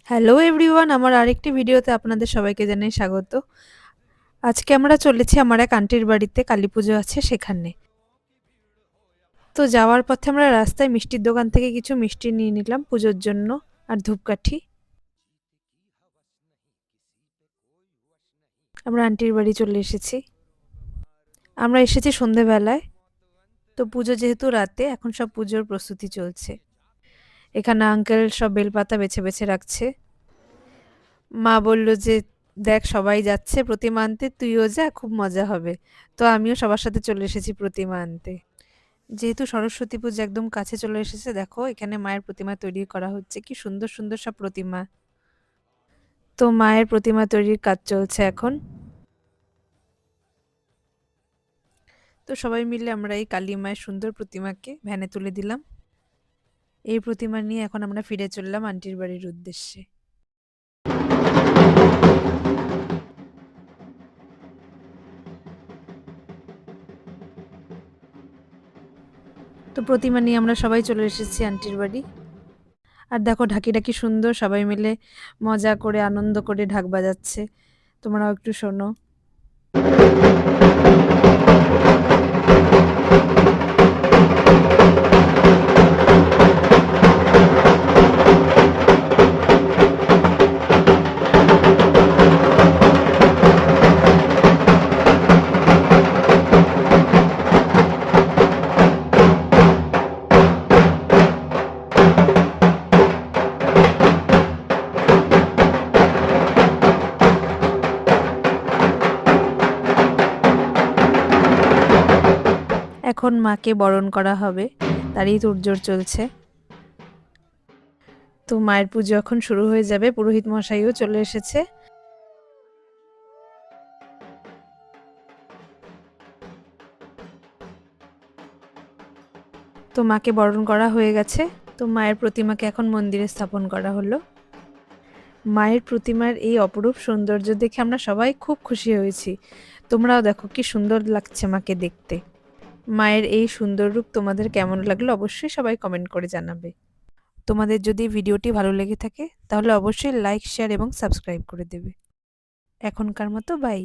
Hello everyone, আমার আরেকটি ভিডিওতে আপনাদের সবাইকে জানাই স্বাগত। আজকে আমরা চলেছি আমার এক আন্টির বাড়িতে, কালীপুজো আছে সেখানে। তো যাওয়ার পথে আমরা রাস্তায় মিষ্টির দোকান থেকে কিছু মিষ্টি নিয়ে নিলাম পুজোর জন্য, আর ধূপকাঠি। আমরা আন্টির বাড়ি চলে এসেছি। আমরা এসেছি সন্ধেবেলায়। তো পুজো যেহেতু রাতে, এখন সব পুজোর প্রস্তুতি চলছে। এখানে আঙ্কেল সব বেলপাতা বেছে বেছে রাখছে। মা বলল যে দেখ সবাই যাচ্ছে প্রতিমা আনতে, তুইও যা, খুব মজা হবে। তো আমিও সবার সাথে চলে এসেছি প্রতিমা আনতে। যেহেতু সরস্বতী পুজো একদম কাছে চলে এসেছে, দেখো এখানে মায়ের প্রতিমা তৈরি করা হচ্ছে, কি সুন্দর সুন্দর সব প্রতিমা। তো মায়ের প্রতিমা তৈরির কাজ চলছে এখন। তো সবাই মিলে আমরা এই কালী মায়ের সুন্দর প্রতিমাকে ভ্যানে তুলে দিলাম। এই প্রতিমা নিয়ে এখন আমরা ফিরে চললাম আন্টির বাড়ির উদ্দেশ্যে। তো প্রতিমা নিয়ে আমরা সবাই চলে এসেছি আন্টির বাড়ি। আর দেখো ঢাকিটা কি সুন্দর, সবাই মিলে মজা করে আনন্দ করে ঢাক বাজাচ্ছে। তোমরাও একটু শোনো। এখন মাকে বরণ করা হবে, তারই তোড়জোড় চলছে। তো মায়ের পুজো এখন শুরু হয়ে যাবে, পুরোহিত মশাইও চলে এসেছে। তো মাকে বরণ করা হয়ে গেছে। তো মায়ের প্রতিমাকে এখন মন্দিরে স্থাপন করা হলো। মায়ের প্রতিমার এই অপরূপ সৌন্দর্য দেখে আমরা সবাই খুব খুশি হয়েছি। তোমরাও দেখো কি সুন্দর লাগছে মাকে দেখতে। মায়ের এই সুন্দর রূপ তোমাদের কেমন লাগলো অবশ্যই সবাই কমেন্ট করে জানাবে। তোমাদের যদি ভিডিওটি ভালো লেগে থাকে তাহলে অবশ্যই লাইক, শেয়ার এবং সাবস্ক্রাইব করে দেবে। এখনকার মতো বাই।